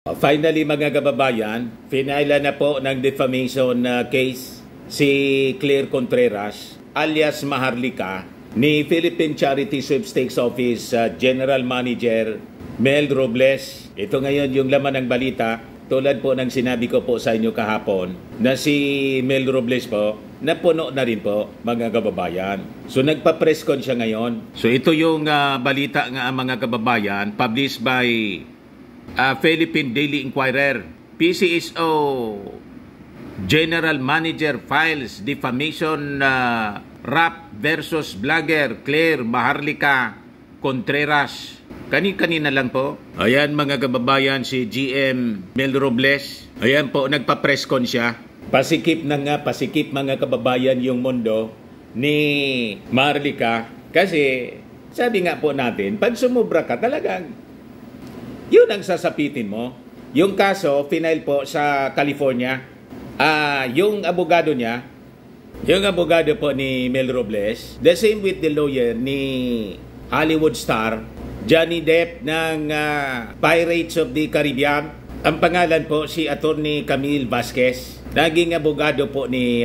Finally mga kababayan, finaila na po ng defamation case si Claire Contreras alias Maharlika ni Philippine Charity Sweepstakes Office General Manager Mel Robles. Ito ngayon yung laman ng balita. Tulad po ng sinabi ko po sa inyo kahapon na si Mel Robles po napuno na rin po mga kababayan. So nagpa-press con siya ngayon. So ito yung balita nga mga kababayan published by Philippine Daily Inquirer. PCSO General Manager files defamation rap versus vlogger Claire Maharlika Contreras. Kanina lang po. Ayan mga kababayan, si GM Mel Robles. Ayan po, nagpa-press con siya. Pasikip mga kababayan yung mundo ni Maharlika. Kasi sabi nga po natin, pag sumubra ka talagang yun ang sasapitin mo. Yung kaso, final po sa California. Yung abogado niya, yung abogado po ni Mel Robles, the same with the lawyer ni Hollywood star, Johnny Depp ng Pirates of the Caribbean. Ang pangalan po si Attorney Camille Vasquez. Naging abogado po ni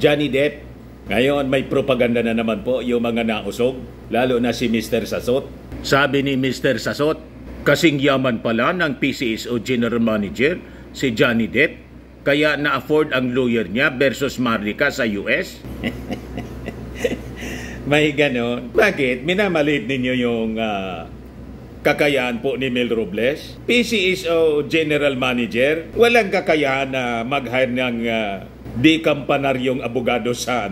Johnny Depp. Ngayon may propaganda na naman po yung mga nausog, lalo na si Mr. Sasot. Sabi ni Mr. Sasot, kasing yaman pala ng PCSO General Manager si Johnny Depp, kaya na-afford ang lawyer niya versus Maharlika sa US. May ganon. Bakit? Minamalit ninyo yung kakayahan po ni Mel Robles? PCSO General Manager, walang kakayahan na mag-hire ng dekampanaryong abogado sa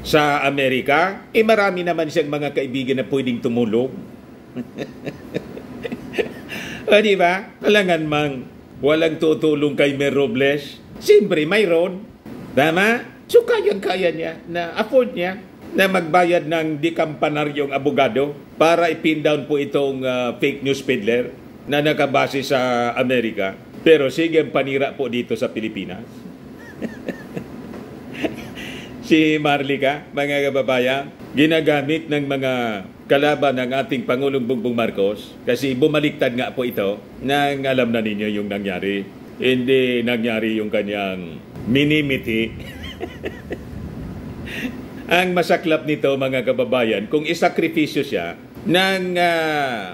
sa Amerika. Marami naman siyang mga kaibigan na pwedeng tumulong. O diba? Alangan mang walang tutulong kay Mel Robles. Siyempre, mayroon. Tama? So, kayang-kaya niya, na afford niya, na magbayad ng dekampanaryong abogado para ipin down po itong fake news peddler na nakabase sa Amerika. Pero sige, panira po dito sa Pilipinas. Si Maharlika, mga kababayan, ginagamit ng mga kalaban ng ating Pangulong Bongbong Marcos kasi bumaliktad nga po ito nang alam na ninyo yung nangyari. Hindi nangyari yung kanyang minimiti. Ang masaklap nito mga kababayan, kung isakripisyo siya ng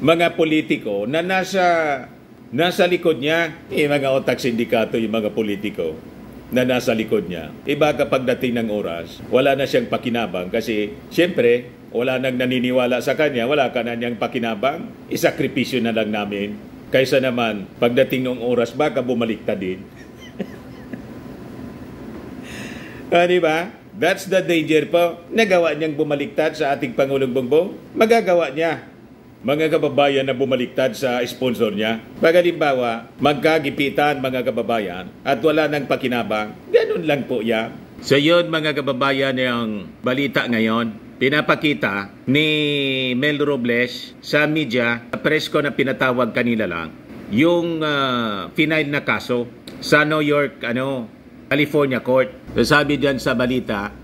mga politiko na nasa likod niya, mga otak sindikato yung mga politiko na nasa likod niya. Iba kapag dating ng oras, wala na siyang pakinabang kasi siyempre, wala nang naniniwala sa kanya, wala ka na niyang pakinabang, isakripisyo na lang namin. Kaysa naman, pagdating ng oras, baka bumaliktad din. Diba? That's the danger po. Nagawa niyang bumaliktad sa ating Pangulong Bongbong. Magagawa niya, mga kababayan, na bumaliktad sa sponsor niya. Pagalimbawa, magkagipitan mga kababayan at wala nang pakinabang. Ganun lang po yan. So yun mga kababayan, yung balita ngayon, pinapakita ni Mel Robles sa media, press ko na pinatawag kanila lang, yung final na kaso sa New York, California Court. So sabi diyan sa balita,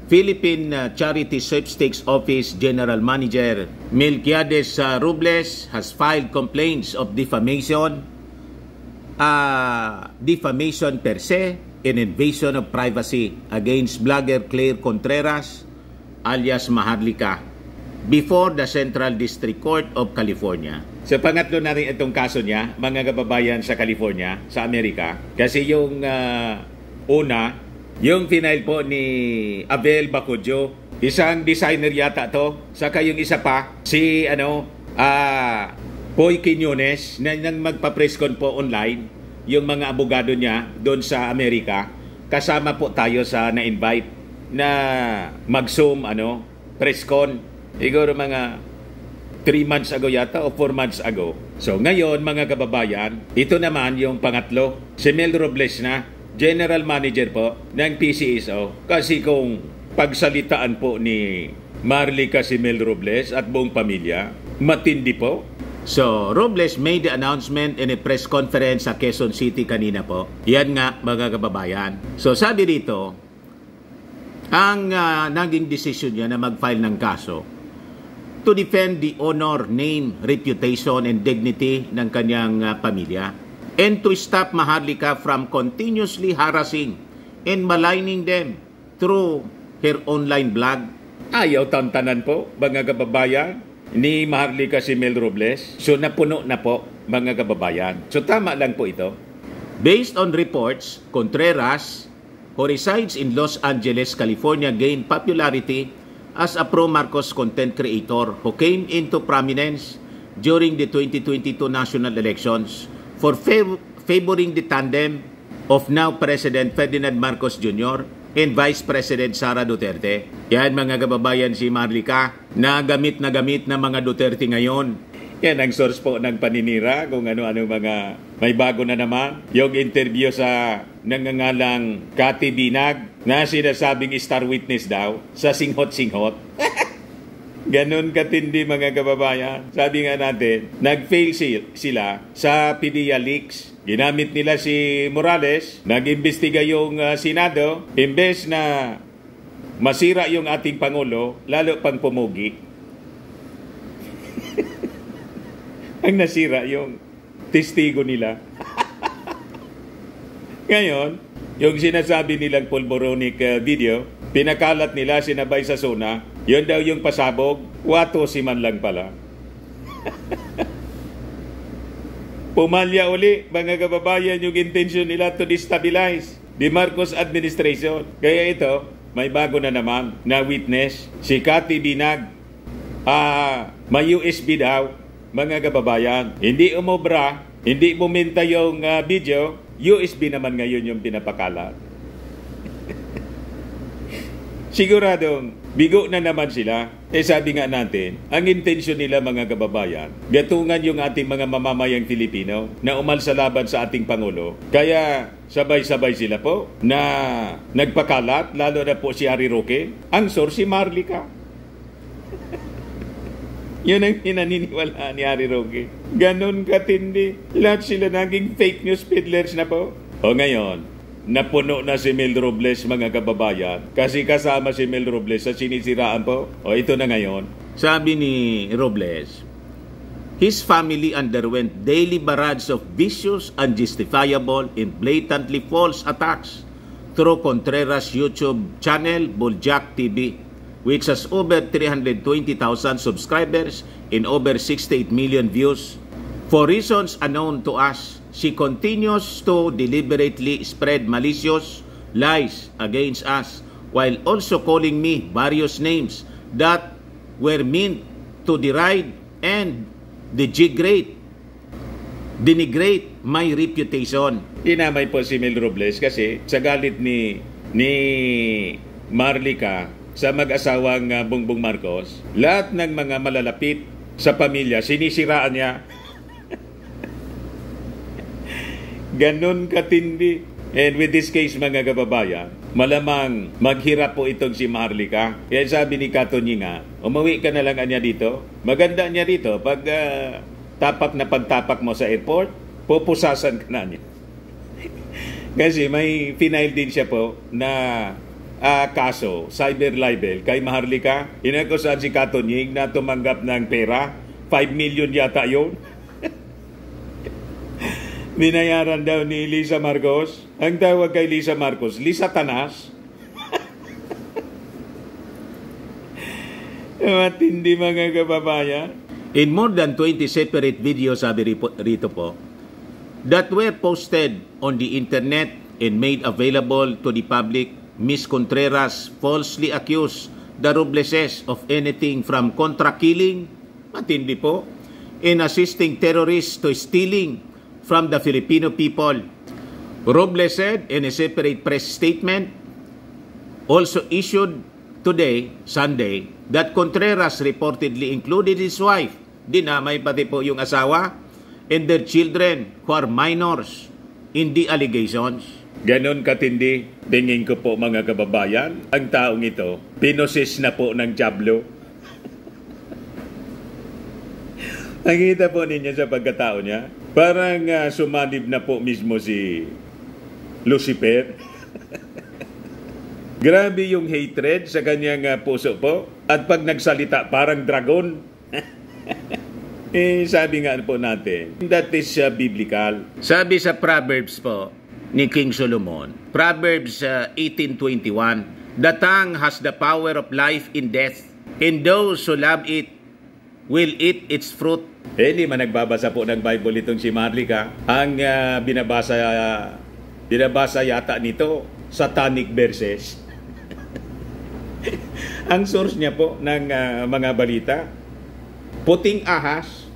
Philippine Charity Sweepstakes Office General Manager Melquiades Robles has filed complaints of defamation, defamation per se, and invasion of privacy against blogger Claire Contreras alias Maharlika before the Central District Court of California. So pangatlo na rin itong kaso niya, mga kababayan sa California, sa Amerika. Kasi yung una, yung final po ni Abel Bacudjo, isang designer yata to. Saka yung isa pa, si Poy Quiñones, na nang magpa-presscon po online, yung mga abogado niya doon sa Amerika. Kasama po tayo sa na-invite na mag-zoom presscon. Siguro mga 3 months ago yata o 4 months ago. So ngayon mga kababayan, ito naman yung pangatlo. Si Mel Robles na, General Manager po ng PCSO. Kasi kung pagsalitaan po ni Maharlika si Mel Robles at buong pamilya, matindi po. So, Robles made the announcement in a press conference sa Quezon City kanina po. Yan nga mga kababayan. So sabi dito, ang naging desisyon niya na mag-file ng kaso to defend the honor, name, reputation, and dignity ng kanyang pamilya. and to stop Maharlika from continuously harassing and maligning them through her online blog. Ayaw tantanan po, mga kababayan, ni Maharlika si Mel Robles. So napuno na po, mga kababayan. So tama lang po ito. Based on reports, Contreras, who resides in Los Angeles, California, gained popularity as a pro-Marcos content creator who came into prominence during the 2022 national elections for favoring the tandem of now President Ferdinand Marcos Jr. and Vice President Sara Duterte. Yan mga kababayan, si Maharlika na gamit na mga Duterte ngayon. Yan ang source po ng paninira kung ano-ano mga may bago na naman. Yung interview sa nangangalang Cathy Binag na sinasabing star witness daw sa singhot-singhot. Ganon katindi mga kababayan. Sabi nga natin, nag-fail sila sa PDEA leaks. Ginamit nila si Morales, nag-imbestiga yung Senado, imbes na masira yung ating Pangulo, lalo pang pumugi. Ang nasira yung testigo nila. Ngayon, yung sinasabi nilang pulboronic video, pinakalat nila, sinabay sa SONA, yun daw yung pasabog, wato si man lang pala. Pumalya uli, mga kababayan, yung intention nila to destabilize the Marcos administration. Kaya ito, may bago na naman na witness, si Cathy Binag. May USB daw, mga kababayan. Hindi umobra, hindi buminta yung video, USB naman ngayon yung pinapakalat. Siguradong bigo na naman sila. Sabi nga natin, ang intensyon nila mga kababayan, gatungan yung ating mga mamamayang Filipino na umalsa laban sa ating Pangulo. Kaya sabay-sabay sila po na nagpakalat, lalo na po si Harry Roque, ang source si Maharlika. Yun ang pinaniniwalaan ni Harry Roque. Ganon katindi. Lahat sila naging fake news peddlers na po. O ngayon, napuno na si Mel Robles mga kababayan kasi kasama si Mel Robles sa sinisiraan po. O ito na ngayon. Sabi ni Robles, his family underwent daily barrage of vicious, unjustifiable, and blatantly false attacks through Contreras' YouTube channel, Boljak TV, which has over 320,000 subscribers and over 68 million views. For reasons unknown to us, she continues to deliberately spread malicious lies against us while also calling me various names that were meant to deride and denigrate my reputation. Inamay po si Mel Robles kasi sa galit ni Maharlika sa mag-asawang Bongbong Marcos, lahat ng mga malalapit sa pamilya, sinisiraan niya. Ganon katindi. And with this case, mga kababayan, malamang maghirap po itong si Maharlika. Kaya sabi ni Kato Nyinga, umuwi ka na lang niya dito. Maganda niya dito, pag tapak na pagtapak mo sa airport, pupusasan ka na niya. Kasi may final din siya po na kaso, cyber libel kay Maharlika. Inakusahan si Kato Nying na tumanggap ng pera, 5 million yata yun. Binayaran daw ni Lisa Marcos. Ang tawag kay Lisa Marcos, Lisa Tanas. Matindi mga kababayan. In more than 20 separate videos, sabi rito po, that were posted on the internet and made available to the public, Ms. Contreras falsely accused the Robleses of anything from contract killing, matindi po, in assisting terrorists to stealing from the Filipino people. Robles said in a separate press statement, also issued today, Sunday, that Contreras reportedly included his wife, dinamay pati po yung asawa, and their children who are minors in the allegations. Ganon katindi, tingin ko po mga kababayan, ang taong ito, pinosis na po ng Diablo. Nakita po ninyo sa pagkatao niya, parang sumanib na po mismo si Lucifer. Grabe yung hatred sa kanyang puso po. At pag nagsalita, parang dragon. Sabi nga po natin, that is biblical. Sabi sa Proverbs po ni King Solomon, Proverbs 18:21, the tongue has the power of life and death, and those who love it will eat its fruit. Hindi man nagbabasa po ng Bible itong si Marlica. Ang binabasa yata nito, satanic verses. Ang source niya po ng mga balita, puting ahas.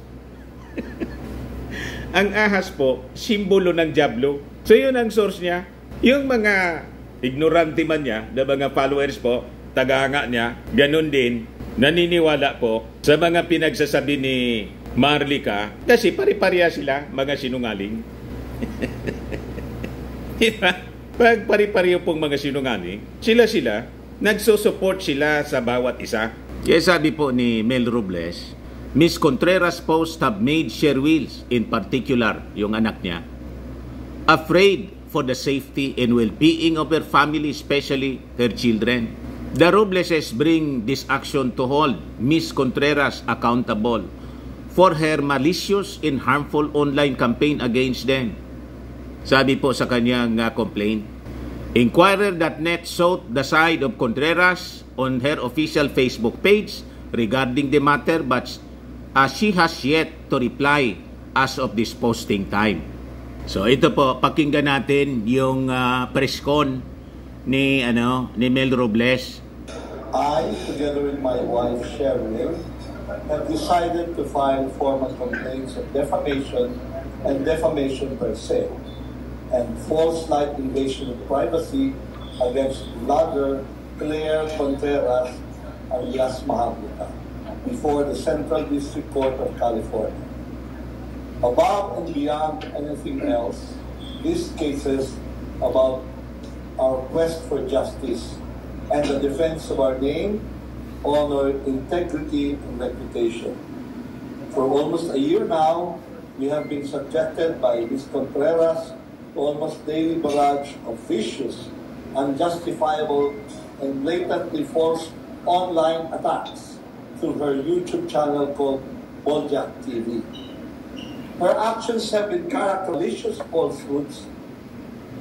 Ang ahas po, simbolo ng dyablo. So yun ang source niya. Yung mga ignorante man niya, na mga followers po, tagahanga niya, ganun din, naniniwala po sa mga pinagsasabi ni Marlica kasi pari-pareha sila, mga sinungaling. Diba? Pag pari-pareho pong mga sinungaling, sila, nagsusupport sila sa bawat isa. Kaya sabi po ni Mel Robles, Miss Contreras' posts have made Sher Wills, in particular, yung anak niya, afraid for the safety and well-being of her family, especially her children. The Robleses bring this action to hold Miss Contreras accountable for her malicious and harmful online campaign against them. Sabi po sa kanyang complaint, Inquirer.net sought the side of Contreras on her official Facebook page regarding the matter, but she has yet to reply as of this posting time. So ito po, pakinggan natin yung press con ni Mel Robles. I, together with my wife Cheryl, have decided to file formal complaints of defamation and defamation per se, and false light invasion of privacy against blogger Claire Contreras alias Maharlika before the Central District Court of California. Above and beyond anything else, these cases about our quest for justice and the defense of our name, honor, integrity, and reputation. For almost a year now, we have been subjected by Ms. Contreras to almost daily barrage of vicious, unjustifiable, and blatantly false online attacks through her YouTube channel called Boljak TV. Her actions have been characterized malicious falsehoods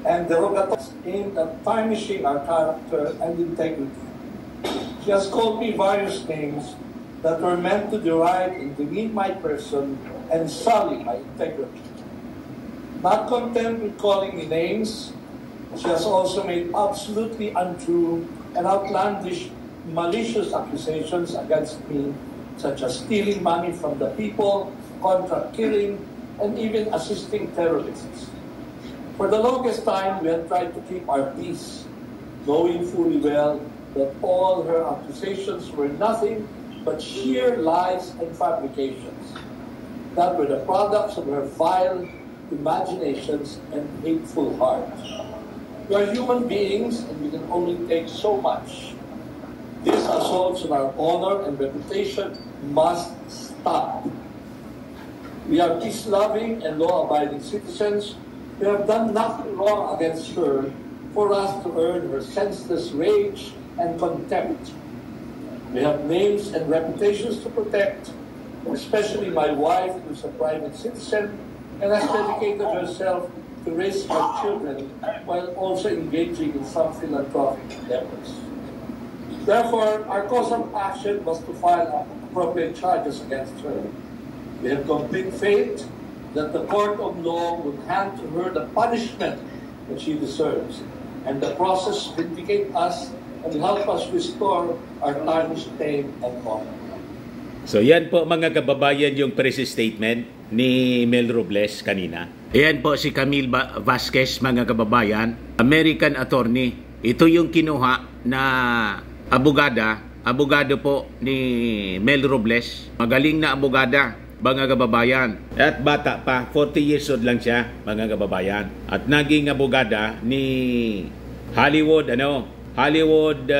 and derogatory aimed at tarnishing our character and integrity. She has called me various names that were meant to deride and demean my person and sully my integrity. Not content with calling me names, she has also made absolutely untrue and outlandish malicious accusations against me, such as stealing money from the people, contract killing, and even assisting terrorists. For the longest time, we have tried to keep our peace, knowing fully well that all her accusations were nothing but sheer lies and fabrications that were the products of her vile imaginations and hateful heart. We are human beings and we can only take so much. These assaults on our honor and reputation must stop. We are peace-loving and law-abiding citizens. We have done nothing wrong against her for us to earn her senseless rage and contempt. We have names and reputations to protect, especially my wife, who is a private citizen and has dedicated herself to raise her children while also engaging in some philanthropic endeavors. Therefore, our course of action was to file appropriate charges against her. We have complete faith that the court of law would hand to her the punishment that she deserves, and the process vindicate us and help us restore our tarnished name and honor. So yan po mga kababayan yung press statement ni Mel Robles kanina. Yan po si Camille Vasquez mga kababayan, American attorney. Ito yung kinuha na abogado po ni Mel Robles. Magaling na abogada mga kababayan. At bata pa, 40 years old lang siya, mga kababayan. At naging abogada ni Hollywood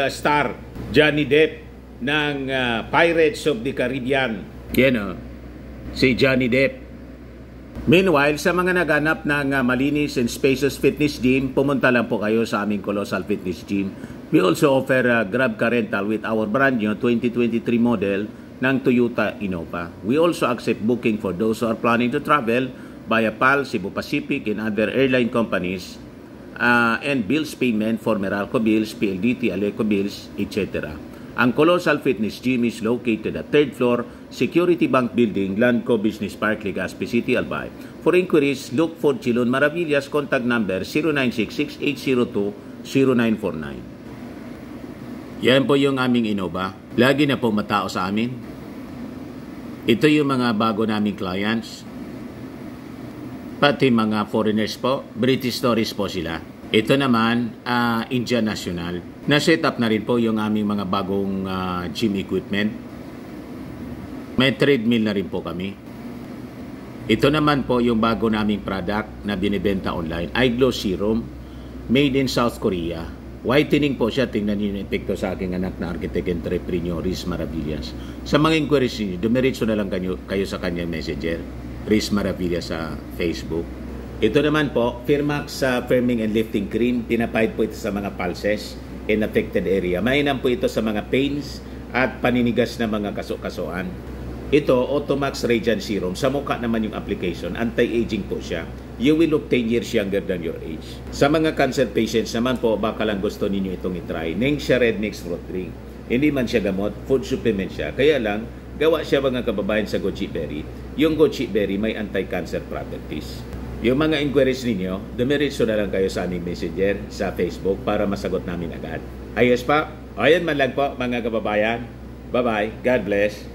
star Johnny Depp ng Pirates of the Caribbean. Yan si Johnny Depp. Meanwhile, sa mga naghanap ng malinis and spacious fitness gym, pumunta lang po kayo sa aming Colossal Fitness Gym. We also offer Grab Car Rental with our brand new 2023 model ng Toyota Innova. We also accept booking for those who are planning to travel via PAL, Cebu Pacific, and other airline companies, and bills payment for Meralco Bills, PLDT, Aleco Bills, etc. Ang Colossal Fitness Gym is located at 3rd floor, Security Bank Building, Landco Business Park, Legazpi City, Albay. For inquiries, look for Chilon Maravillas. Contact number 0966-802-0949. Yan po yung aming Innova. Lagi na po matao sa amin. Ito yung mga bago naming clients. Pati mga foreigners po, British tourists po sila. Ito naman, Indian National. Na-set up na rin po yung aming mga bagong gym equipment. May treadmill na rin po kami. Ito naman po yung bago naming product na binibenta online. iGlow Serum, made in South Korea. Whitening po siya. Tingnan niyo yung epekto sa aking anak na architect entrepreneur, Riz Maravillas. Sa mga inquiries niyo, dumiretso na lang kayo sa kanyang messenger, Riz Maravillas sa Facebook. Ito naman po, Firmax Firming and Lifting Cream. Pinapahid po ito sa mga pulses in affected area. Mainam po ito sa mga pains at paninigas na mga kaso-kasuan. Ito, Automax Radiant Serum. Sa mukha naman yung application. Anti-aging po siya. You will look 10 years younger than your age. Sa mga cancer patients naman po, baka lang gusto ninyo itong itry. Nengxia Red Mix Fruit Drink. Hindi man siya gamot, food supplement siya. Kaya lang, gawa siya mga kababayan sa goji berry. Yung goji berry may anti-cancer properties. Yung mga inquiries ninyo, dumiretso na lang kayo sa aming messenger sa Facebook para masagot namin agad. Ayos pa? Ayan man lang po mga kababayan. Bye-bye. God bless.